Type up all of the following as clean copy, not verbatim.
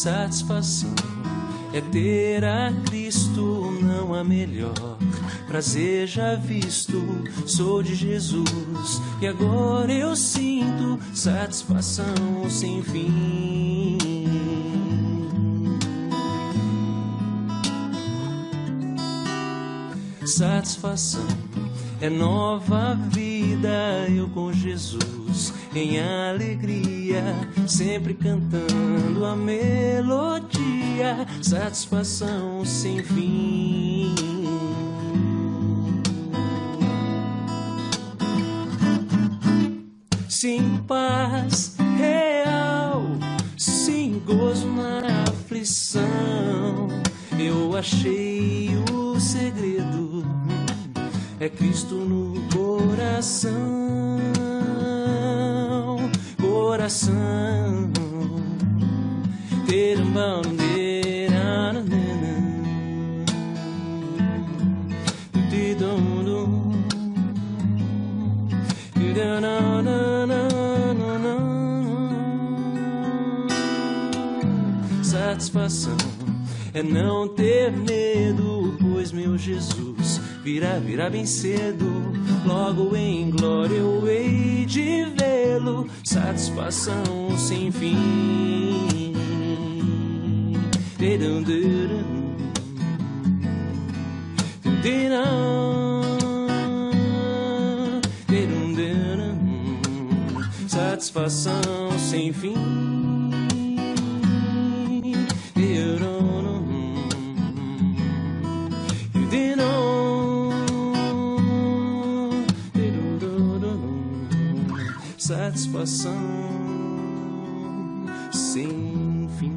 satisfação é ter a Cristo, não há melhor prazer já visto. Sou de Jesus e agora eu sinto satisfação sem fim. Satisfação é nova vida, eu com Jesus em alegria, sempre cantando a melodia, satisfação sem fim. Sim, paz real, sim, gozo na aflição, eu achei o segredo, é Cristo no coração, coração. Ter um bandeira, satisfação é não ter medo, pois meu Jesus virá bem cedo, logo em glória eu hei de vê-lo, satisfação sem fim. Satisfação sem fim. Satisfação sem fim.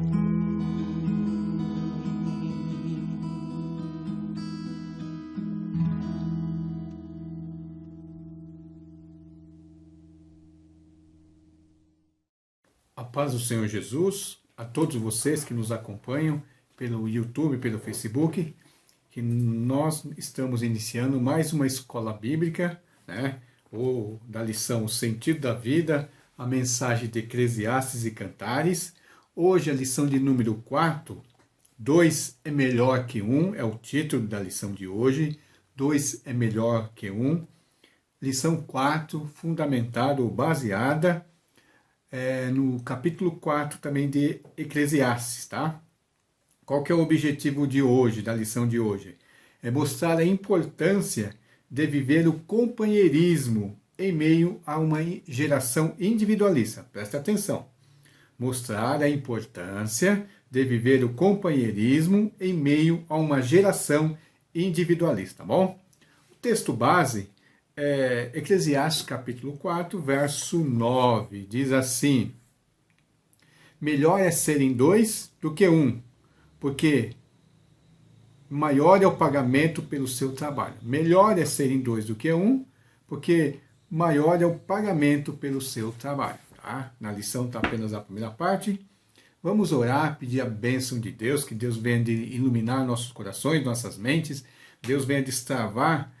A paz do Senhor Jesus, a todos vocês que nos acompanham pelo YouTube, pelo Facebook, que nós estamos iniciando mais uma escola bíblica, né? Ou da lição O Sentido da Vida, a mensagem de Eclesiastes e Cantares. Hoje a lição de número 4, 2 é melhor que 1, é o título da lição de hoje. 2 é melhor que 1. Lição 4, fundamentada ou baseada no capítulo 4 também de Eclesiastes, tá? Qual que é o objetivo de hoje, da lição de hoje? É mostrar a importância de viver o companheirismo em meio a uma geração individualista. Presta atenção. Mostrar a importância de viver o companheirismo em meio a uma geração individualista, tá bom? O texto base é Eclesiastes capítulo 4, verso 9. Diz assim: melhor é serem 2 do que 1, porque maior é o pagamento pelo seu trabalho. Melhor é serem 2 do que 1, porque maior é o pagamento pelo seu trabalho. Tá? Na lição está apenas a primeira parte. Vamos orar, pedir a bênção de Deus, que Deus venha de iluminar nossos corações, nossas mentes. Deus venha destravar,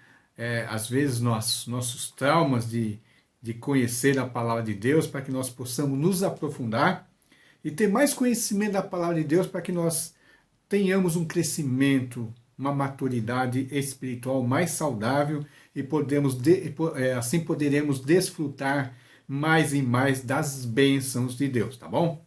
às vezes, nossos traumas de conhecer a palavra de Deus, para que nós possamos nos aprofundar e ter mais conhecimento da palavra de Deus, para que nós tenhamos um crescimento, uma maturidade espiritual mais saudável e assim poderemos desfrutar mais e mais das bênçãos de Deus, tá bom?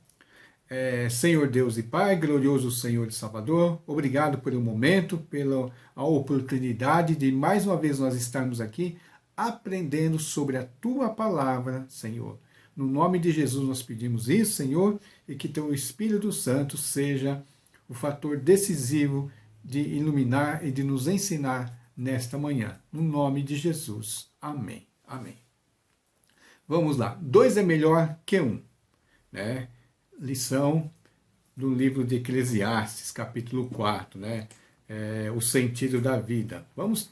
Senhor Deus e Pai, glorioso Senhor e Salvador, obrigado pelo momento, pela oportunidade de mais uma vez nós estarmos aqui aprendendo sobre a Tua Palavra, Senhor. No nome de Jesus nós pedimos isso, Senhor, e que Teu Espírito Santo seja o fator decisivo de iluminar e de nos ensinar nesta manhã. No nome de Jesus. Amém. Amém. Vamos lá. 2 é melhor que 1. Né? Lição do livro de Eclesiastes, capítulo 4. Né? O sentido da vida. Vamos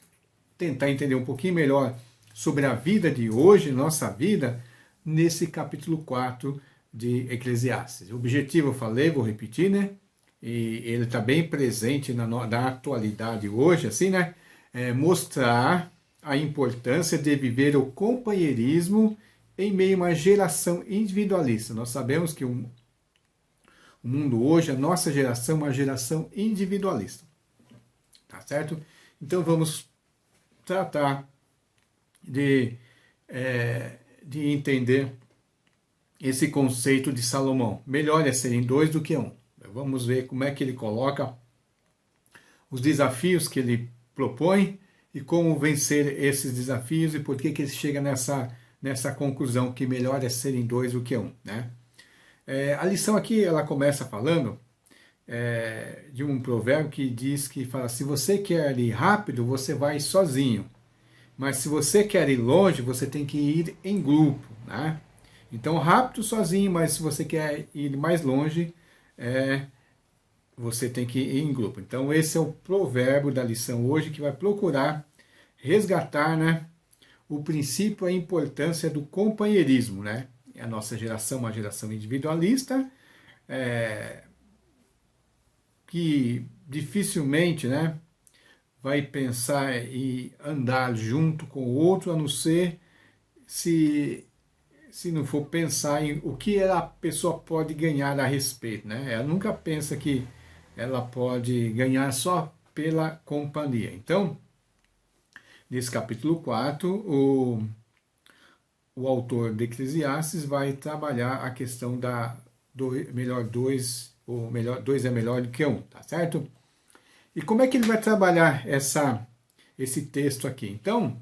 tentar entender um pouquinho melhor sobre a vida de hoje, nossa vida, nesse capítulo 4 de Eclesiastes. O objetivo eu falei, vou repetir, né? E ele está bem presente na atualidade hoje, assim, né? Mostrar a importância de viver o companheirismo em meio a uma geração individualista. Nós sabemos que o O mundo hoje, a nossa geração, é uma geração individualista. Tá certo? Então vamos tratar de entender esse conceito de Salomão. Melhor é serem dois do que um. Vamos ver como é que ele coloca os desafios que ele propõe e como vencer esses desafios e por que ele chega nessa conclusão que melhor é serem dois do que um. Né? A lição aqui ela começa falando de um provérbio que diz que fala: se você quer ir rápido, você vai sozinho. Mas se você quer ir longe, você tem que ir em grupo. Né? Então, rápido sozinho, mas se você quer ir mais longe, você tem que ir em grupo. Então, esse é o provérbio da lição hoje, que vai procurar resgatar, né, o princípio e a importância do companheirismo. Né? A nossa geração é uma geração individualista, que dificilmente, né, vai pensar e andar junto com o outro, a não ser se não for pensar em o que a pessoa pode ganhar a respeito. Né? Ela nunca pensa que ela pode ganhar só pela companhia. Então, nesse capítulo 4, o autor de Eclesiastes vai trabalhar a questão melhor dois é melhor do que um, tá certo? E como é que ele vai trabalhar esse texto aqui? Então,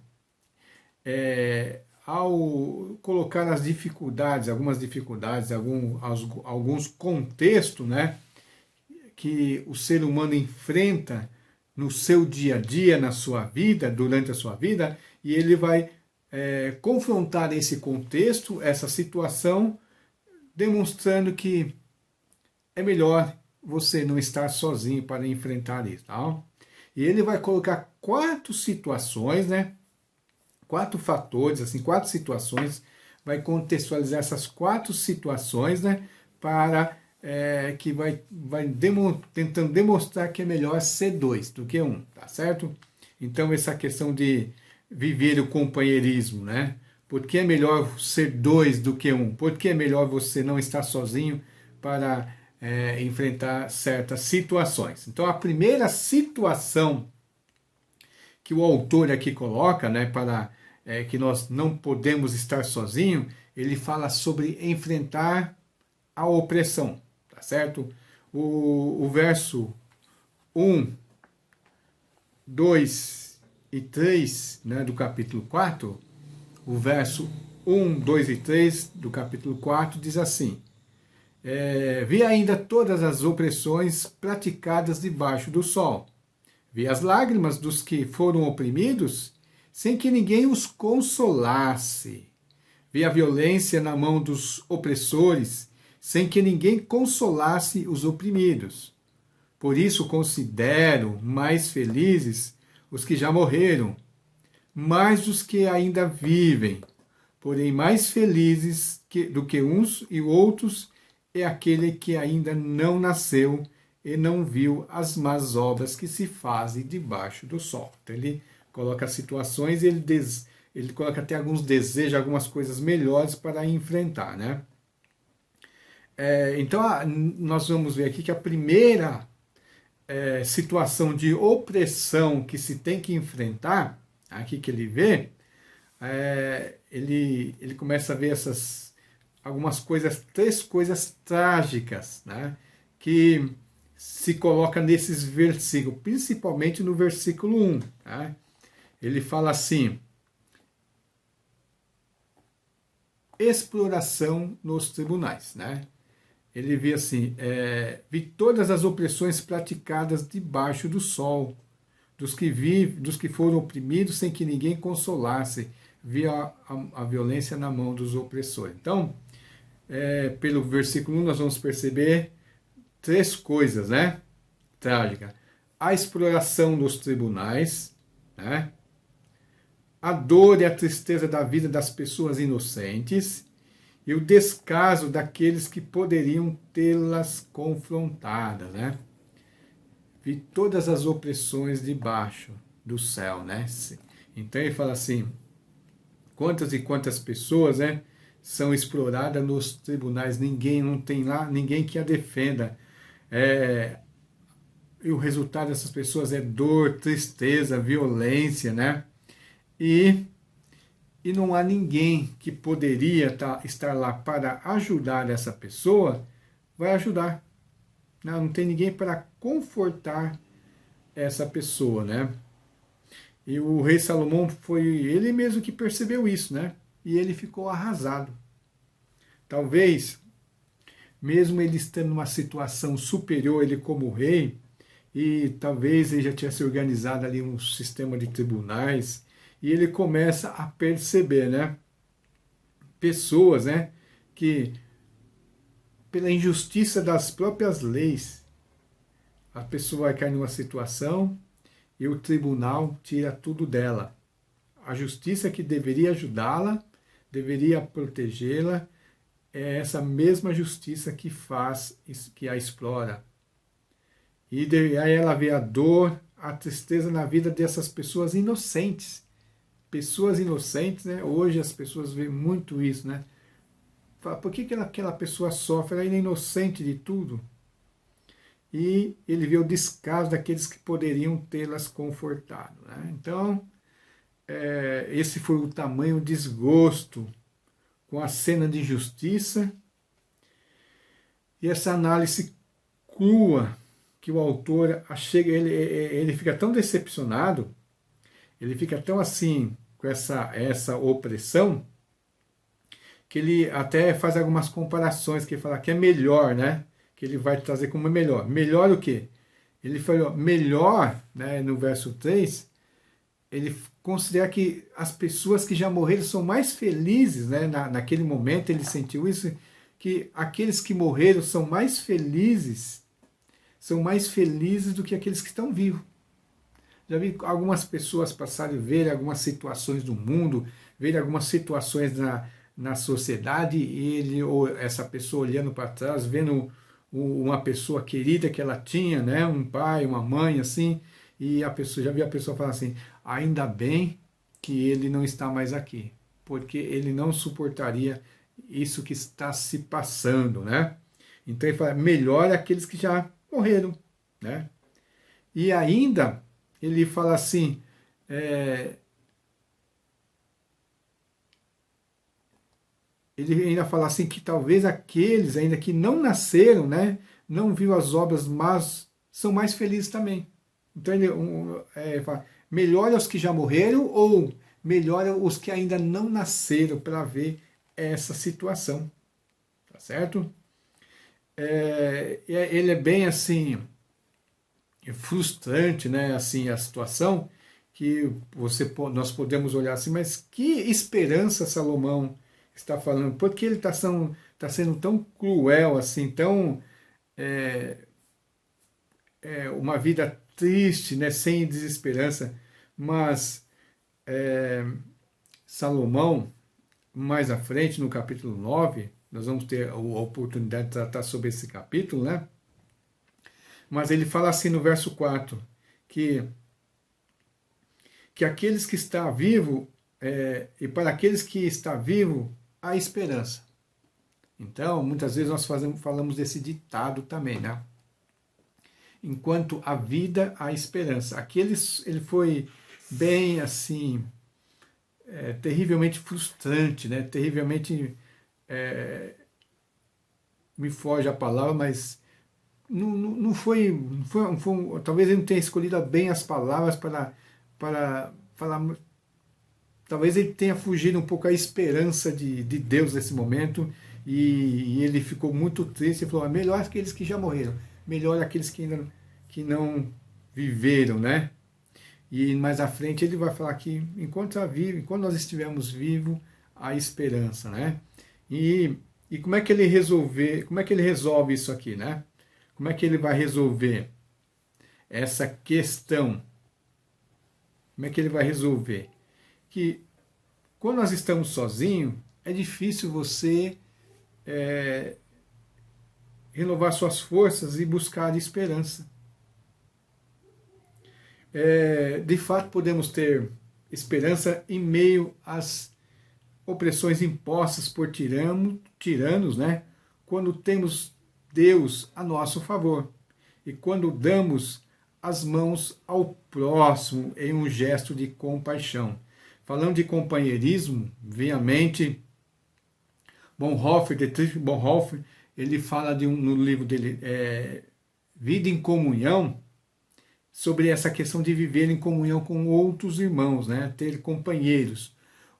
ao colocar as dificuldades, algumas dificuldades, alguns contextos, né, que o ser humano enfrenta no seu dia a dia, na sua vida, durante a sua vida, e ele vai confrontar esse contexto, essa situação, demonstrando que é melhor você não estar sozinho para enfrentar isso. Tá? E ele vai colocar 4 situações, né? 4 fatores, assim, 4 situações, vai contextualizar essas 4 situações, né? Para que vai tentando demonstrar que é melhor ser dois do que um, tá certo? Então, essa questão de viver o companheirismo, né? Por que é melhor ser dois do que um? Por que é melhor você não estar sozinho para enfrentar certas situações? Então, a primeira situação que o autor aqui coloca, né, para que nós não podemos estar sozinhos, ele fala sobre enfrentar a opressão, tá certo? O verso 1, 2 e 3, né, do capítulo 4, o verso 1, 2 e 3 do capítulo 4 diz assim: vi ainda todas as opressões praticadas debaixo do sol. Vi as lágrimas dos que foram oprimidos, sem que ninguém os consolasse. Vi a violência na mão dos opressores, sem que ninguém consolasse os oprimidos. Por isso considero mais felizes os que já morreram, mais os que ainda vivem. Porém, mais felizes do que uns e outros é aquele que ainda não nasceu e não viu as más obras que se fazem debaixo do sol. Então, ele coloca situações e ele coloca até alguns desejos, algumas coisas melhores para enfrentar, né? Então, nós vamos ver aqui que a primeira situação de opressão que se tem que enfrentar, aqui que ele vê, ele começa a ver algumas coisas, 3 coisas trágicas, né, que se coloca nesses versículos, principalmente no versículo 1. Tá? Ele fala assim: exploração nos tribunais. Né? Ele vê assim: vi todas as opressões praticadas debaixo do sol, dos que foram oprimidos sem que ninguém consolasse. Vi a violência na mão dos opressores. Então, pelo versículo 1, nós vamos perceber 3 coisas, né, trágicas. A exploração dos tribunais, né, a dor e a tristeza da vida das pessoas inocentes e o descaso daqueles que poderiam tê-las confrontadas, né? Vi todas as opressões debaixo do céu, né? Então ele fala assim: quantas e quantas pessoas, né, são exploradas nos tribunais, ninguém, não tem lá ninguém que a defenda. E o resultado dessas pessoas é dor, tristeza, violência, né? E não há ninguém que poderia estar lá para ajudar essa pessoa, vai ajudar. Não tem ninguém para confortar essa pessoa, né? E o rei Salomão foi ele mesmo que percebeu isso, né? E ele ficou arrasado. Talvez, mesmo ele estando numa situação superior, ele como rei, e talvez ele já tivesse organizado ali um sistema de tribunais, e ele começa a perceber, né? Pessoas, né? Que pela injustiça das próprias leis, a pessoa vai cair numa situação e o tribunal tira tudo dela. A justiça que deveria ajudá-la, deveria protegê-la, é essa mesma justiça que faz, que a explora. E aí ela vê a dor, a tristeza na vida dessas pessoas inocentes. Pessoas inocentes, né? Hoje as pessoas veem muito isso, né? Por que aquela pessoa sofre? Ela é inocente de tudo. E ele vê o descaso daqueles que poderiam tê-las confortado, né? Então, esse foi o tamanho desgosto com a cena de injustiça e essa análise crua que o autor chega, ele fica tão decepcionado, ele fica tão assim com essa opressão, que ele até faz algumas comparações, que ele fala que é melhor, né? Que ele vai trazer como melhor. Melhor o quê? Ele falou, melhor, né, no verso 3, ele considera que as pessoas que já morreram são mais felizes, né? Naquele momento ele sentiu isso, que aqueles que morreram são mais felizes do que aqueles que estão vivos. Já vi algumas pessoas passarem a ver algumas situações do mundo, ver algumas situações na sociedade, e ele ou essa pessoa olhando para trás, vendo uma pessoa querida que ela tinha, né, um pai, uma mãe, assim, e a pessoa, já vi a pessoa falar assim, ainda bem que ele não está mais aqui, porque ele não suportaria isso que está se passando, né? Então ele fala, melhor aqueles que já morreram, né? E ainda ele fala assim, ele ainda fala assim que talvez aqueles ainda que não nasceram, né, não viram as obras, mas são mais felizes também. Então ele fala, melhora os que já morreram ou melhora os que ainda não nasceram para ver essa situação, tá certo? Ele é bem assim frustrante, né, assim a situação que nós podemos olhar assim, mas que esperança Salomão está falando, porque ele está sendo tão cruel assim, tão uma vida triste, né, sem desesperança, mas Salomão, mais à frente, no capítulo 9, nós vamos ter a oportunidade de tratar sobre esse capítulo, né? Mas ele fala assim no verso 4, que aqueles que estão vivos, e para aqueles que estão vivos, há esperança. Então, muitas vezes nós falamos desse ditado também, né? Enquanto há vida, há esperança. Aqui ele foi bem assim, terrivelmente frustrante, né? Terrivelmente, me foge a palavra, mas não foi, talvez ele não tenha escolhido bem as palavras para falar. Talvez ele tenha fugido um pouco a esperança de Deus nesse momento, e ele ficou muito triste e falou, melhor aqueles que já morreram, melhor aqueles que não viveram, né? E mais à frente ele vai falar que enquanto nós estivermos vivos, há esperança, né? E como é que ele resolve isso aqui, né? Como é que ele vai resolver essa questão? Como é que ele vai resolver? Que quando nós estamos sozinhos, é difícil você renovar suas forças e buscar esperança. De fato, podemos ter esperança em meio às opressões impostas por tiranos, né? Quando temos Deus a nosso favor e quando damos as mãos ao próximo em um gesto de compaixão. Falando de companheirismo, vem à mente Bonhoeffer, Dietrich Bonhoeffer, ele fala no livro dele, Vida em Comunhão, sobre essa questão de viver em comunhão com outros irmãos, né? Ter companheiros,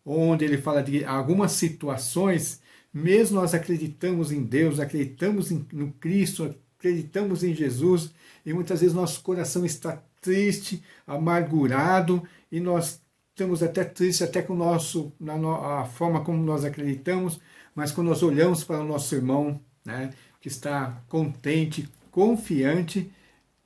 onde ele fala de algumas situações, mesmo nós acreditamos em Deus, acreditamos no Cristo, acreditamos em Jesus, e muitas vezes nosso coração está triste, amargurado, e nós estamos até tristes até com a forma como nós acreditamos, mas quando nós olhamos para o nosso irmão, né, que está contente, confiante,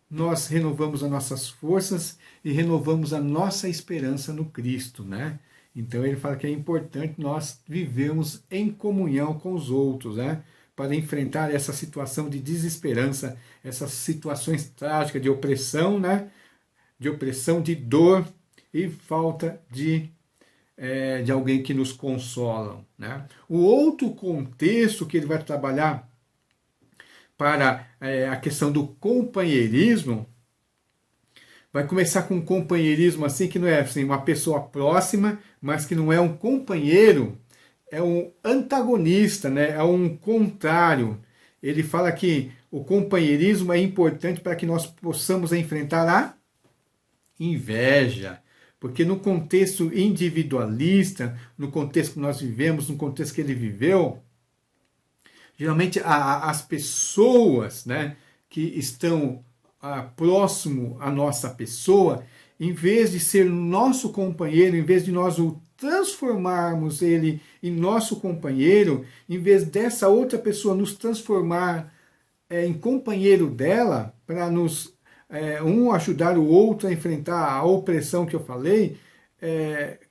nós renovamos as nossas forças e renovamos a nossa esperança no Cristo, né? Então ele fala que é importante nós vivermos em comunhão com os outros, né? Para enfrentar essa situação de desesperança, essas situações trágicas de opressão, né? De opressão, de dor e falta de alguém que nos consola, né? O outro contexto que ele vai trabalhar para a questão do companheirismo, vai começar com um companheirismo assim, que não é assim, uma pessoa próxima, mas que não é um companheiro, é um antagonista, né? É um contrário. Ele fala que o companheirismo é importante para que nós possamos enfrentar a inveja. Porque no contexto individualista, no contexto que nós vivemos, no contexto que ele viveu, geralmente as pessoas, né, que estão próximo à nossa pessoa, em vez de ser nosso companheiro, em vez de nós o transformarmos ele em nosso companheiro, em vez dessa outra pessoa nos transformar em companheiro dela, para nos um ajudar o outro a enfrentar a opressão que eu falei,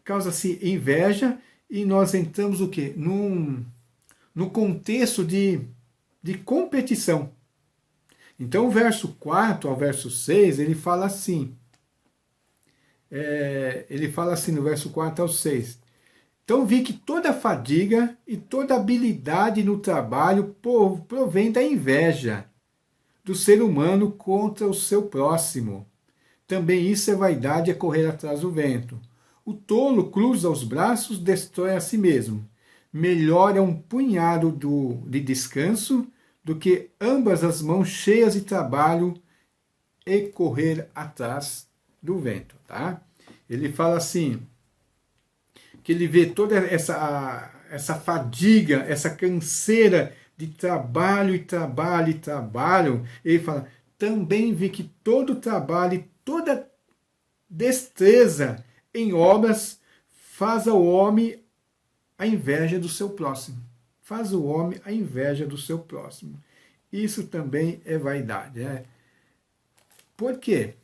causa-se inveja e nós entramos o quê? No contexto de competição. Então, o verso 4 ao verso 6, ele fala assim, no verso 4 ao 6, então vi que toda fadiga e toda habilidade no trabalho provém da inveja do ser humano contra o seu próximo. Também isso é vaidade, é correr atrás do vento. O tolo cruza os braços, destrói a si mesmo. Melhor é um punhado de descanso do que ambas as mãos cheias de trabalho e correr atrás do vento. Tá? Ele fala assim, que ele vê toda essa fadiga, essa canseira de trabalho e trabalho e trabalho. Ele fala, também vi que todo trabalho e toda destreza em obras faz ao homem a inveja do seu próximo. Faz o homem a inveja do seu próximo. Isso também é vaidade. Por quê?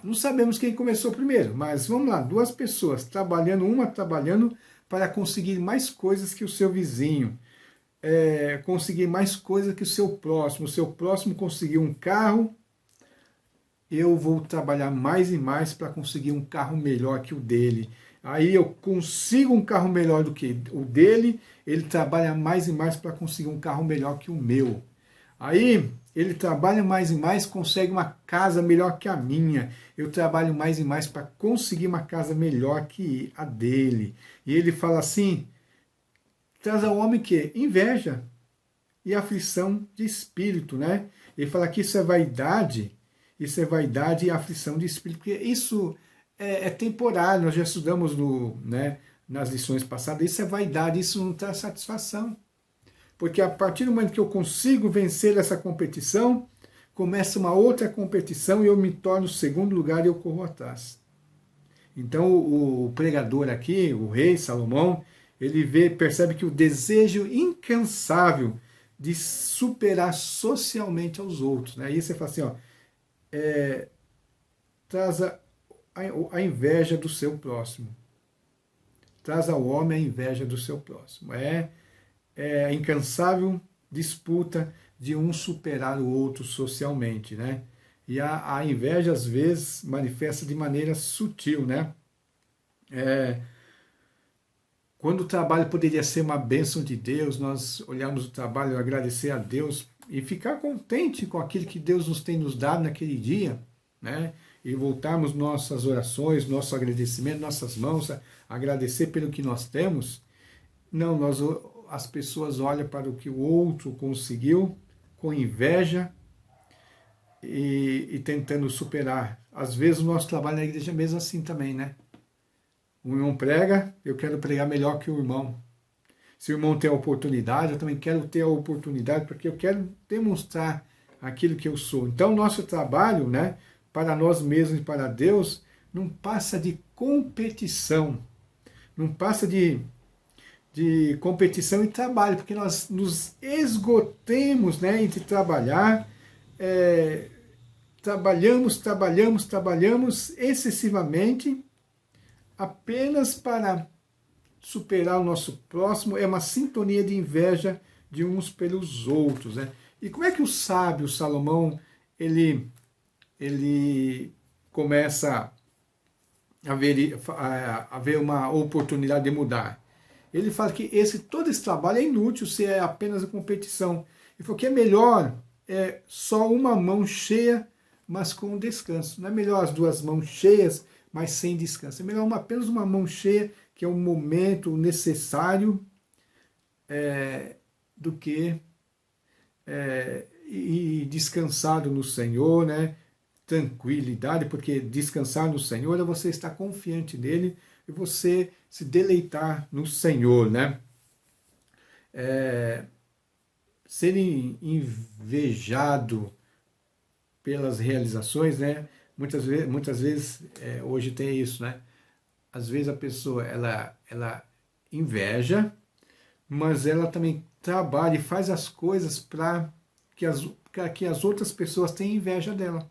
Não sabemos quem começou primeiro, mas vamos lá, duas pessoas trabalhando, uma trabalhando para conseguir mais coisas que o seu vizinho, conseguir mais coisas que o seu próximo conseguiu um carro, eu vou trabalhar mais e mais para conseguir um carro melhor que o dele. Aí eu consigo um carro melhor do que o dele, ele trabalha mais e mais para conseguir um carro melhor que o meu. Aí ele trabalha mais e mais, consegue uma casa melhor que a minha. Eu trabalho mais e mais para conseguir uma casa melhor que a dele. E ele fala assim, traz ao homem que inveja e aflição de espírito, né? Ele fala que isso é vaidade e aflição de espírito, porque isso é temporário, nós já estudamos nas lições passadas, isso é vaidade, isso não traz satisfação. Porque a partir do momento que eu consigo vencer essa competição, começa uma outra competição e eu me torno segundo lugar e eu corro atrás. Então o pregador aqui, o rei Salomão, ele percebe que o desejo incansável de superar socialmente aos outros. Né? Aí você fala assim, traz a inveja do seu próximo. Traz ao homem a inveja do seu próximo. É a incansável disputa de um superar o outro socialmente, né? E a inveja, às vezes, manifesta de maneira sutil, né? quando o trabalho poderia ser uma bênção de Deus, nós olhamos o trabalho, agradecer a Deus e ficar contente com aquilo que Deus nos dado naquele dia, né? E voltarmos nossas orações, nosso agradecimento, nossas mãos, a agradecer pelo que nós temos. Não, as pessoas olham para o que o outro conseguiu com inveja e tentando superar. Às vezes o nosso trabalho na igreja é mesmo assim também, né? O irmão prega, eu quero pregar melhor que o irmão. Se o irmão tem a oportunidade, eu também quero ter a oportunidade, porque eu quero demonstrar aquilo que eu sou. Então, o nosso trabalho, né, para nós mesmos e para Deus, não passa de competição. Não passa de competição e trabalho, porque nós nos esgotemos, né, entre trabalhar, trabalhamos excessivamente, apenas para superar o nosso próximo. É uma sintonia de inveja de uns pelos outros, né? E como é que o sábio Salomão ele começa a ver uma oportunidade de mudar? Ele fala que todo esse trabalho é inútil se é apenas a competição. Ele falou que é melhor só uma mão cheia, mas com descanso. Não é melhor as duas mãos cheias, mas sem descanso. É melhor apenas uma mão cheia, que é o momento necessário, do que e descansado no Senhor, né? Tranquilidade, porque descansar no Senhor é você estar confiante nele e você se deleitar no Senhor, né? Ser invejado pelas realizações, né? Muitas vezes hoje tem isso, né? Às vezes a pessoa ela inveja, mas ela também trabalha e faz as coisas para que as outras pessoas tenham inveja dela.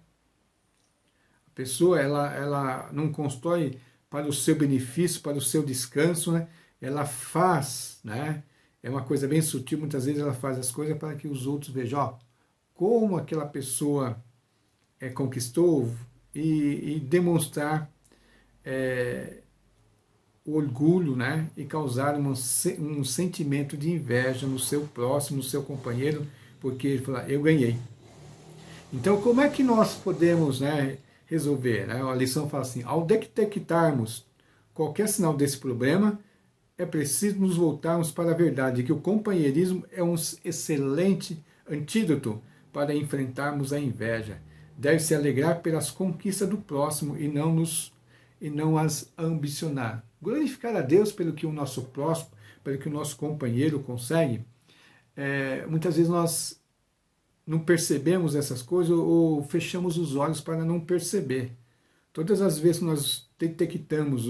A pessoa ela não constrói para o seu benefício, para o seu descanso, né? Ela faz, né? É uma coisa bem sutil, muitas vezes ela faz as coisas para que os outros vejam, ó, como aquela pessoa conquistou, e demonstrar o orgulho, né? E causar um sentimento de inveja no seu próximo, no seu companheiro, porque ele fala, eu ganhei. Então, como é que nós podemos, né, resolver? Né? A lição fala assim, ao detectarmos qualquer sinal desse problema, é preciso nos voltarmos para a verdade, que o companheirismo é um excelente antídoto para enfrentarmos a inveja. Deve se alegrar pelas conquistas do próximo e não as ambicionar. Glorificar a Deus pelo que o nosso próximo, pelo que o nosso companheiro consegue. Muitas vezes nós não percebemos essas coisas ou fechamos os olhos para não perceber. Todas as vezes que nós detectamos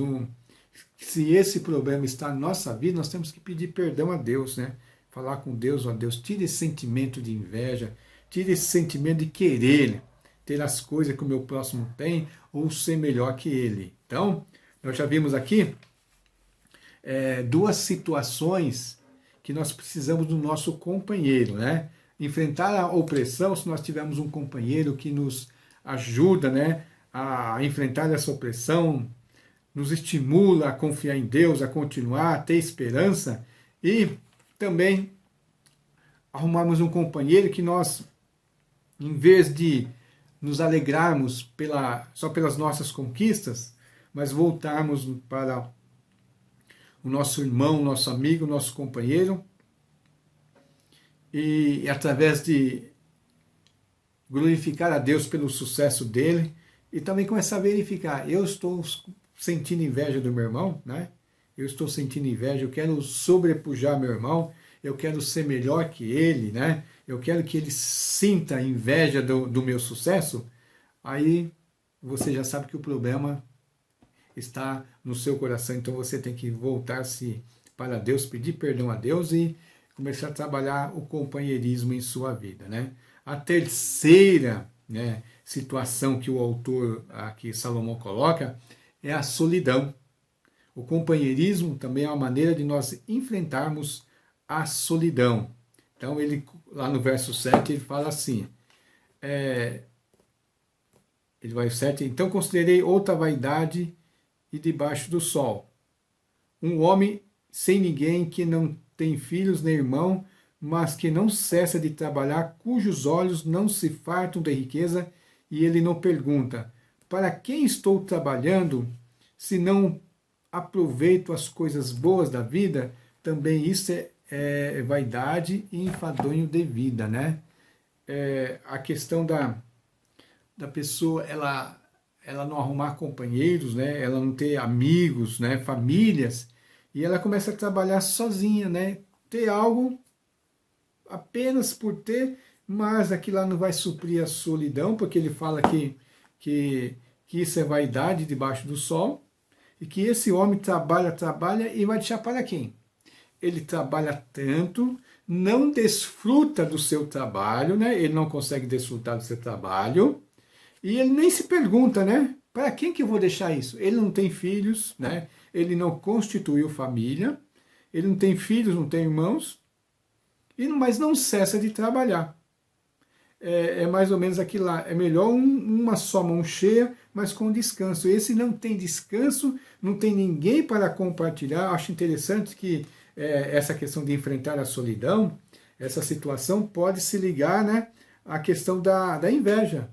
se esse problema está na nossa vida, nós temos que pedir perdão a Deus, né? Falar com Deus, ó Deus, tire esse sentimento de inveja, tire esse sentimento de querer ter as coisas que o meu próximo tem ou ser melhor que ele. Então, nós já vimos aqui duas situações que nós precisamos do nosso companheiro, né? Enfrentar a opressão, se nós tivermos um companheiro que nos ajuda, né, a enfrentar essa opressão, nos estimula a confiar em Deus, a continuar, a ter esperança, e também arrumarmos um companheiro que nós, em vez de nos alegrarmos só pelas nossas conquistas, mas voltarmos para o nosso irmão, nosso amigo, nosso companheiro, e através de glorificar a Deus pelo sucesso dele, e também começar a verificar, eu estou sentindo inveja do meu irmão, né? Eu estou sentindo inveja, eu quero sobrepujar meu irmão, eu quero ser melhor que ele, né? Eu quero que ele sinta inveja do meu sucesso. Aí você já sabe que o problema está no seu coração, então você tem que voltar-se para Deus, pedir perdão a Deus e começar a trabalhar o companheirismo em sua vida, né? A terceira, né, situação que o autor aqui, Salomão, coloca é a solidão. O companheirismo também é uma maneira de nós enfrentarmos a solidão. Então, ele, lá no verso 7, ele fala assim, ele vai 7, então considerei outra vaidade e debaixo do sol. Um homem sem ninguém, que não tem filhos nem irmão, mas que não cessa de trabalhar, cujos olhos não se fartam de riqueza, e ele não pergunta: para quem estou trabalhando, se não aproveito as coisas boas da vida? Também isso é vaidade e enfadonho de vida, né? A questão da pessoa, ela não arrumar companheiros, né? Ela não ter amigos, né? Famílias, e ela começa a trabalhar sozinha, né? Ter algo apenas por ter, mas aquilo lá não vai suprir a solidão, porque ele fala que isso é vaidade debaixo do sol, e que esse homem trabalha e vai deixar para quem? Ele trabalha tanto, não desfruta do seu trabalho, né? Ele não consegue desfrutar do seu trabalho, e ele nem se pergunta, né? Para quem que eu vou deixar isso? Ele não tem filhos, né? Ele não constituiu família, ele não tem filhos, não tem irmãos, mas não cessa de trabalhar. É mais ou menos aquilo lá. É melhor uma só mão cheia, mas com descanso. Esse não tem descanso, não tem ninguém para compartilhar. Acho interessante que essa questão de enfrentar a solidão, essa situação pode se ligar, né, à questão da inveja.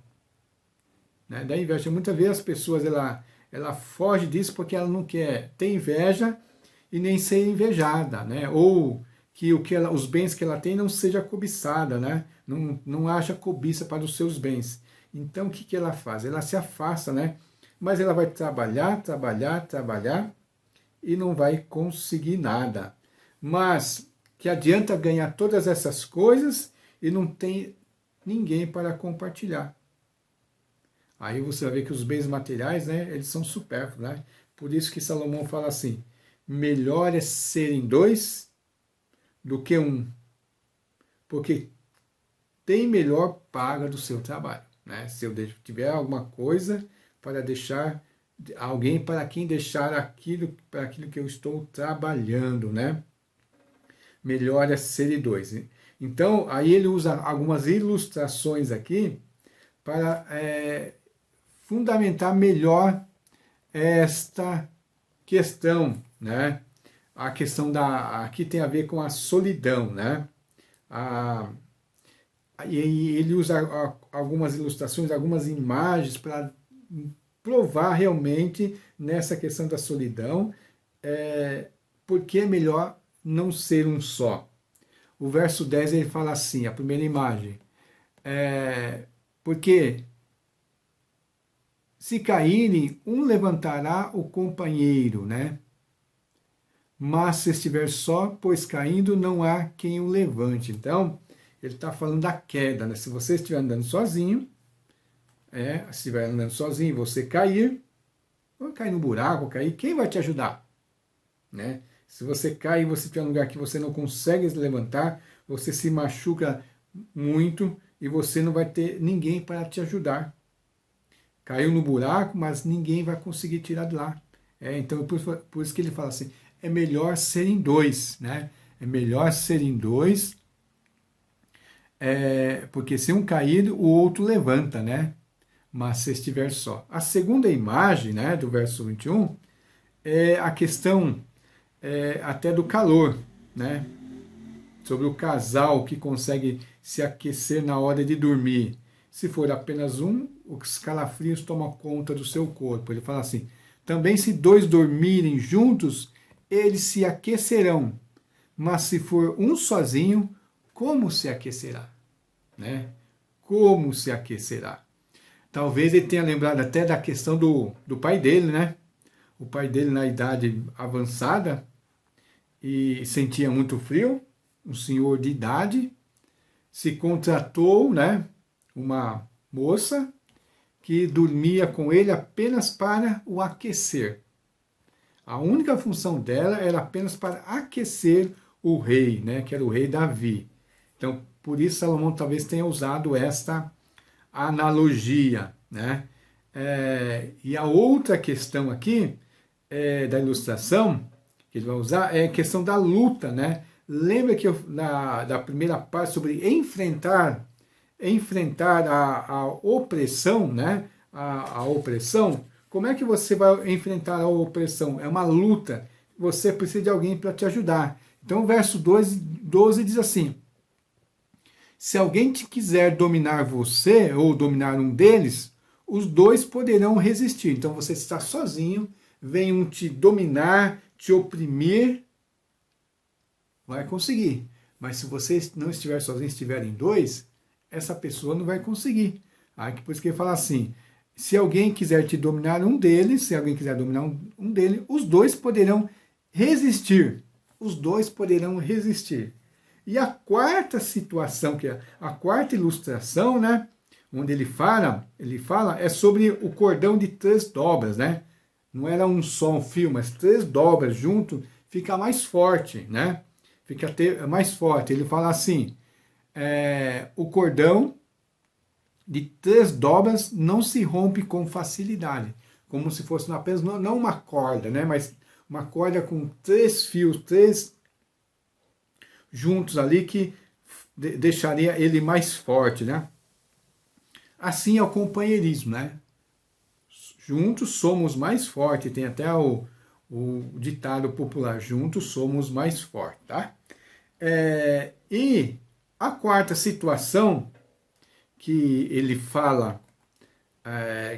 Né? Da inveja. Muitas vezes as pessoas ela foge disso porque ela não quer ter inveja e nem ser invejada, né? Ou que os bens que ela tem não seja cobiçada, né? Não haja cobiça para os seus bens. Então o que ela faz? Ela se afasta, né? Mas ela vai trabalhar e não vai conseguir nada. Mas que adianta ganhar todas essas coisas e não tem ninguém para compartilhar. Aí você vai ver que os bens materiais, né, eles são supérfluos, né? Por isso que Salomão fala assim: melhor é serem dois do que um, porque tem melhor paga do seu trabalho, né? Se eu tiver alguma coisa para deixar alguém, para quem deixar para aquilo que eu estou trabalhando, né? Melhor é serem dois. Então, aí ele usa algumas ilustrações aqui para fundamentar melhor esta questão, né? A questão aqui tem a ver com a solidão, né? E ele usa algumas ilustrações, algumas imagens para provar realmente nessa questão da solidão, porque é melhor não ser um só. O verso 10 ele fala assim, a primeira imagem, porque se caírem, um levantará o companheiro, né? Mas se estiver só, pois caindo não há quem o levante. Então, ele está falando da queda, né? Se você estiver andando sozinho, se estiver andando sozinho e você cair, ou cair no buraco, cair, quem vai te ajudar? Né? Se você cai e você estiver num lugar que você não consegue se levantar, você se machuca muito e você não vai ter ninguém para te ajudar. Caiu no buraco, mas ninguém vai conseguir tirar de lá. Então, por isso que ele fala assim, é melhor serem dois, né? É melhor serem dois, porque se um cair, o outro levanta, né? Mas se estiver só. A segunda imagem, né, do verso 21, é a questão até do calor, né? Sobre o casal que consegue se aquecer na hora de dormir. Se for apenas um, os calafrios tomam conta do seu corpo. Ele fala assim, também se dois dormirem juntos, eles se aquecerão. Mas se for um sozinho, como se aquecerá? Né? Como se aquecerá? Talvez ele tenha lembrado até da questão do pai dele, né? O pai dele na idade avançada e sentia muito frio, um senhor de idade, se contratou, né, uma moça que dormia com ele apenas para o aquecer. A única função dela era apenas para aquecer o rei, né, que era o rei Davi. Então, por isso Salomão talvez tenha usado esta analogia, né? E a outra questão aqui da ilustração que ele vai usar é a questão da luta, né? Lembra que da primeira parte sobre enfrentar a opressão, né? A opressão. Como é que você vai enfrentar a opressão? É uma luta. você precisa de alguém para te ajudar. Então o verso 12 diz assim: se alguém te quiser dominar você, ou dominar um deles, os dois poderão resistir. Então você está sozinho, vem um te dominar, te oprimir, vai conseguir. Mas se você não estiver sozinho, estiverem dois, essa pessoa não vai conseguir. Aí por isso que ele fala assim: se alguém quiser te dominar um deles, se alguém quiser dominar um deles, os dois poderão resistir. Os dois poderão resistir. E a quarta situação, que é a quarta ilustração, né, onde ele fala é sobre o cordão de 3 dobras, né? Não era um só um fio, mas 3 dobras junto, fica mais forte, né? Fica mais forte. Ele fala assim: o cordão de 3 dobras não se rompe com facilidade, como se fosse apenas não uma corda, né? Mas uma corda com 3 fios, 3 juntos ali, que deixaria ele mais forte, né? Assim é o companheirismo, né? Juntos somos mais fortes. Tem até o ditado popular: juntos somos mais fortes, tá? E a quarta situação que ele fala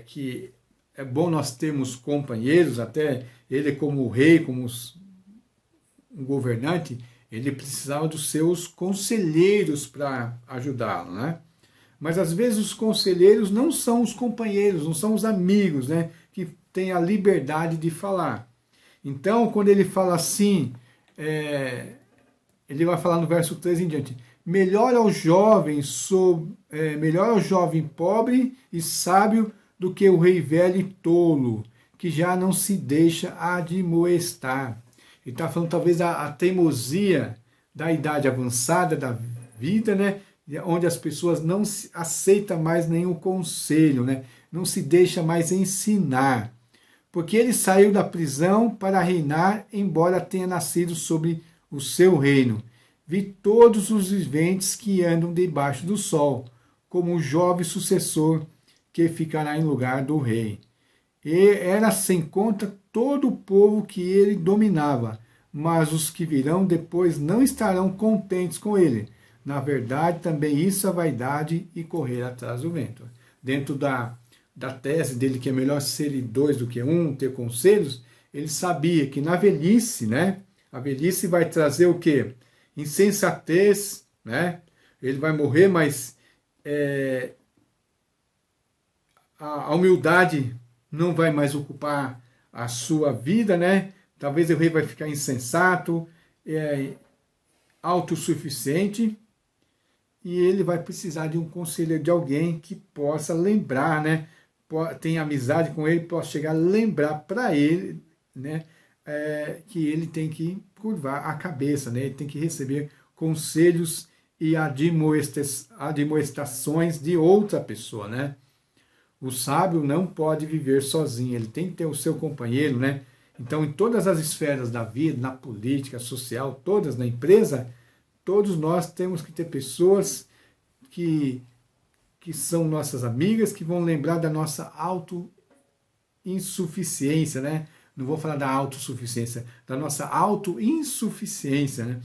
que é bom nós termos companheiros, até ele como rei, como um governante, ele precisava dos seus conselheiros para ajudá-lo, né? Mas às vezes os conselheiros não são os companheiros, não são os amigos, né, que têm a liberdade de falar. Então, quando ele fala assim, ele vai falar no verso 3 em diante: melhor ao jovem pobre e sábio do que o rei velho e tolo, que já não se deixa admoestar. Ele está falando talvez a teimosia da idade avançada da vida, né? Onde as pessoas não aceitam mais nenhum conselho, né? Não se deixa mais ensinar. Porque ele saiu da prisão para reinar, embora tenha nascido sobre o seu reino. Vi todos os viventes que andam debaixo do sol, como o jovem sucessor que ficará em lugar do rei. E era sem conta todo o povo que ele dominava, mas os que virão depois não estarão contentes com ele. Na verdade, também isso é vaidade e correr atrás do vento. Dentro da tese dele que é melhor ser 2 do que 1, ter conselhos, ele sabia que na velhice, né, a velhice vai trazer o quê? Insensatez, né? Ele vai morrer, mas a humildade não vai mais ocupar a sua vida, né? Talvez o rei vai ficar insensato, autossuficiente, e ele vai precisar de um conselheiro, de alguém que possa lembrar, né? Tenha amizade com ele, possa chegar a lembrar para ele, né? Que ele tem que curvar a cabeça, né? Ele tem que receber conselhos e admoestações de outra pessoa, né? O sábio não pode viver sozinho, ele tem que ter o seu companheiro, né? Então, em todas as esferas da vida, na política, social, todas, na empresa, todos nós temos que ter pessoas que são nossas amigas, que vão lembrar da nossa autoinsuficiência, né? Não vou falar da autossuficiência, da nossa autoinsuficiência, né?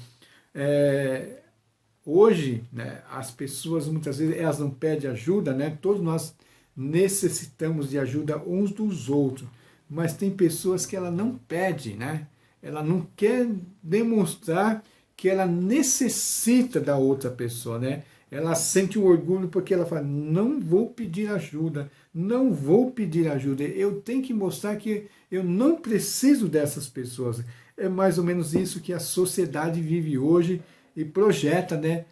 Hoje, né, as pessoas muitas vezes elas não pedem ajuda, né? Todos nós necessitamos de ajuda uns dos outros, mas tem pessoas que ela não pede, né? Ela não quer demonstrar que ela necessita da outra pessoa, né? Ela sente um orgulho porque ela fala: não vou pedir ajuda, não vou pedir ajuda, eu tenho que mostrar que eu não preciso dessas pessoas. É mais ou menos isso que a sociedade vive hoje e projeta, né?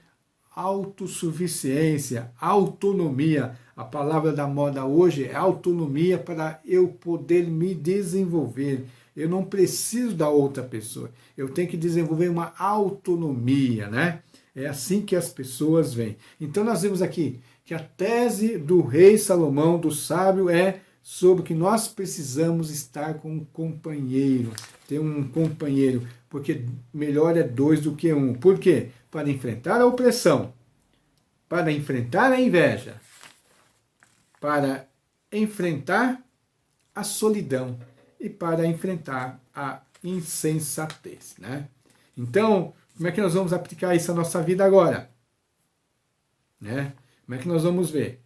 Autossuficiência, autonomia. A palavra da moda hoje é autonomia, para eu poder me desenvolver. Eu não preciso da outra pessoa. Eu tenho que desenvolver uma autonomia, né? É assim que as pessoas veem. Então nós vemos aqui que a tese do rei Salomão, do sábio, é sobre que nós precisamos estar com um companheiro, ter um companheiro, porque melhor é 2 do que 1. Por quê? Para enfrentar a opressão, para enfrentar a inveja, para enfrentar a solidão e para enfrentar a insensatez, né? Então, como é que nós vamos aplicar isso à nossa vida agora? Né? Como é que nós vamos ver?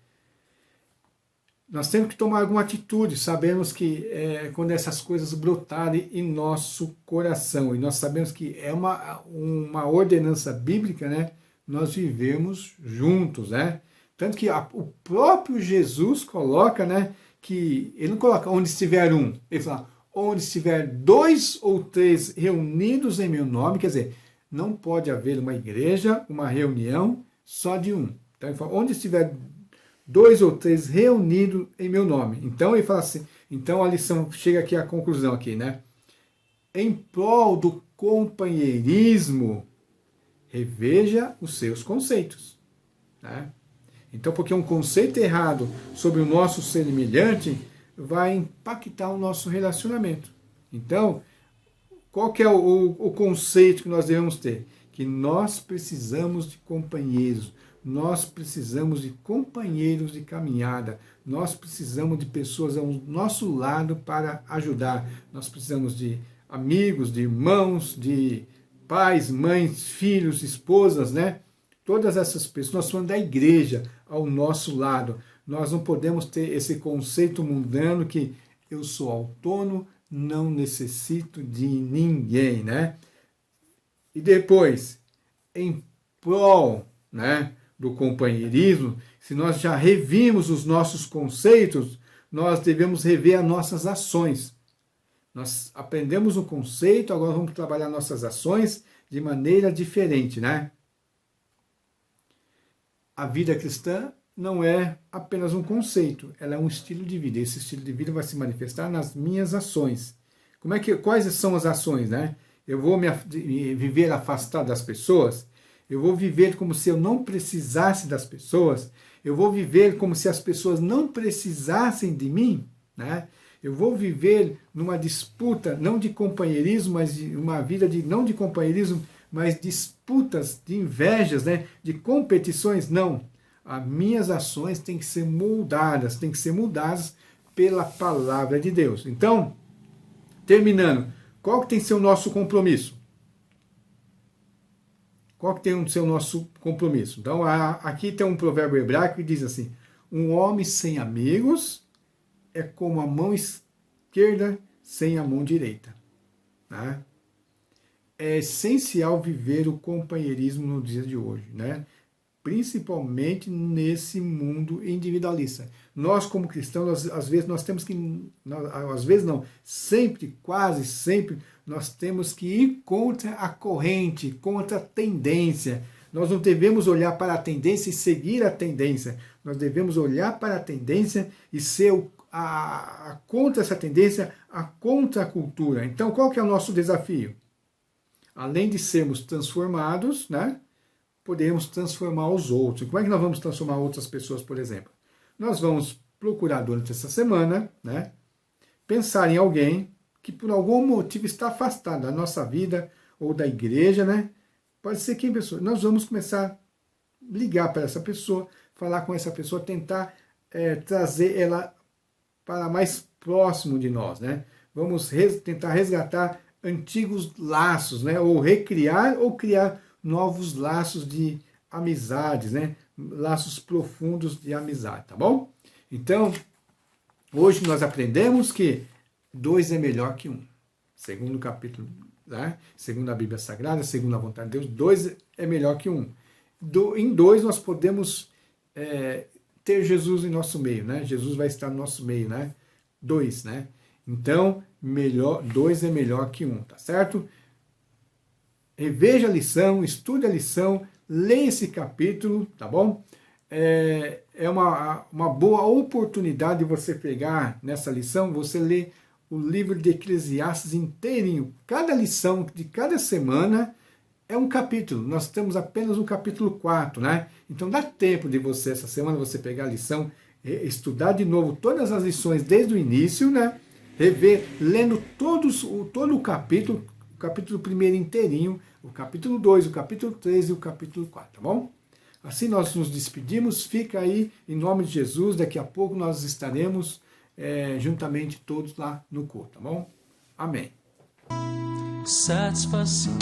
Nós temos que tomar alguma atitude, sabemos que quando essas coisas brotarem em nosso coração, e nós sabemos que é uma ordenança bíblica, né? Nós vivemos juntos, né? Tanto que o próprio Jesus coloca, né? Que ele não coloca onde estiver um, ele fala onde estiver 2 ou 3 reunidos em meu nome, quer dizer, não pode haver uma igreja, uma reunião só de um. Então ele fala, onde estiver 2 ou 3 reunidos em meu nome. Então ele fala assim, então a lição chega aqui à conclusão aqui, né? Em prol do companheirismo, reveja os seus conceitos, né? Então, porque um conceito errado sobre o nosso semelhante vai impactar o nosso relacionamento. Então, qual que é o conceito que nós devemos ter? Que nós precisamos de companheiros, nós precisamos de companheiros de caminhada, nós precisamos de pessoas ao nosso lado para ajudar, nós precisamos de amigos, de irmãos, de pais, mães, filhos, esposas, né? Todas essas pessoas, nós falamos da igreja ao nosso lado. Nós não podemos ter esse conceito mundano que eu sou autônomo, não necessito de ninguém, né? E depois, em prol, né, do companheirismo, se nós já revimos os nossos conceitos, nós devemos rever as nossas ações. Nós aprendemos um conceito, agora vamos trabalhar nossas ações de maneira diferente, né? A vida cristã não é apenas um conceito, ela é um estilo de vida. Esse estilo de vida vai se manifestar nas minhas ações. Quais são as ações, né? Eu vou viver afastado das pessoas, eu vou viver como se eu não precisasse das pessoas, eu vou viver como se as pessoas não precisassem de mim, né? Eu vou viver numa disputa, não de companheirismo, mas de uma vida não de companheirismo, mas disputas, de invejas, né? De competições, não. As minhas ações têm que ser moldadas, pela palavra de Deus. Então, terminando, qual que tem que ser o nosso compromisso? Qual que tem que ser o nosso compromisso? Então, aqui tem um provérbio hebraico que diz assim, um homem sem amigos é como a mão esquerda sem a mão direita. Né? É essencial viver o companheirismo no dia de hoje, né? Principalmente nesse mundo individualista. Nós, como cristãos, às vezes nós temos que, às vezes não, sempre, quase sempre, nós temos que ir contra a corrente, contra a tendência. Nós não devemos olhar para a tendência e seguir a tendência. Nós devemos olhar para a tendência e ser contra essa tendência, a contracultura. Então, qual que é o nosso desafio? Além de sermos transformados, né, podemos transformar os outros. Como é que nós vamos transformar outras pessoas, por exemplo? Nós vamos procurar durante essa semana, né, pensar em alguém que por algum motivo está afastado da nossa vida ou da igreja, né? Pode ser quem pessoa. Nós vamos começar a ligar para essa pessoa, falar com essa pessoa, tentar trazer ela para mais próximo de nós, né? Vamos tentar resgatar antigos laços, né? Ou recriar ou criar novos laços de amizades, né? Laços profundos de amizade, tá bom? Então, hoje nós aprendemos que 2 é melhor que 1. Segundo o capítulo, né? Segundo a Bíblia Sagrada, segundo a vontade de Deus, 2 é melhor que 1. Em 2 nós podemos ter Jesus em nosso meio, né? Jesus vai estar no nosso meio, né? 2, né? Então, 2 é melhor que 1, tá certo? Reveja a lição, estude a lição, leia esse capítulo, tá bom? É uma boa oportunidade de você pegar nessa lição, você ler o livro de Eclesiastes inteirinho. Cada lição de cada semana é um capítulo. Nós temos apenas o capítulo 4, né? Então dá tempo de você, essa semana, você pegar a lição, estudar de novo todas as lições desde o início, né? Rever, lendo todo o capítulo 1 inteirinho, o capítulo 2, o capítulo 3 e o capítulo 4, tá bom? Assim nós nos despedimos, fica aí, em nome de Jesus, daqui a pouco nós estaremos juntamente todos lá no culto, tá bom? Amém. satisfação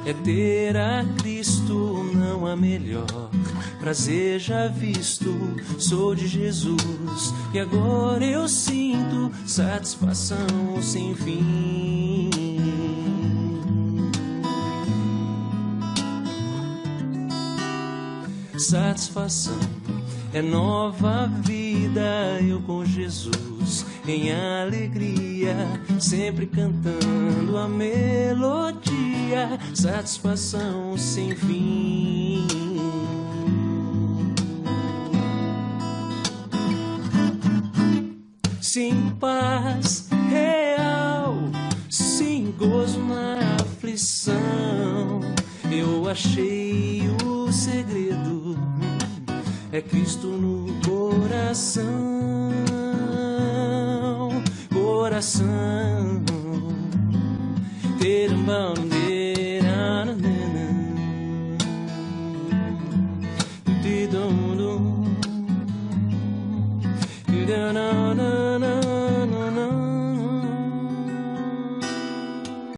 é ter a Cristo, não há melhor. Prazer já visto, sou de Jesus, e agora eu sinto satisfação sem fim. Satisfação é nova vida, eu com Jesus em alegria, sempre cantando a melodia, satisfação sem fim. Sim, paz real, sim, gozo na aflição, eu achei o segredo, é Cristo no coração, coração. Ter bandeira,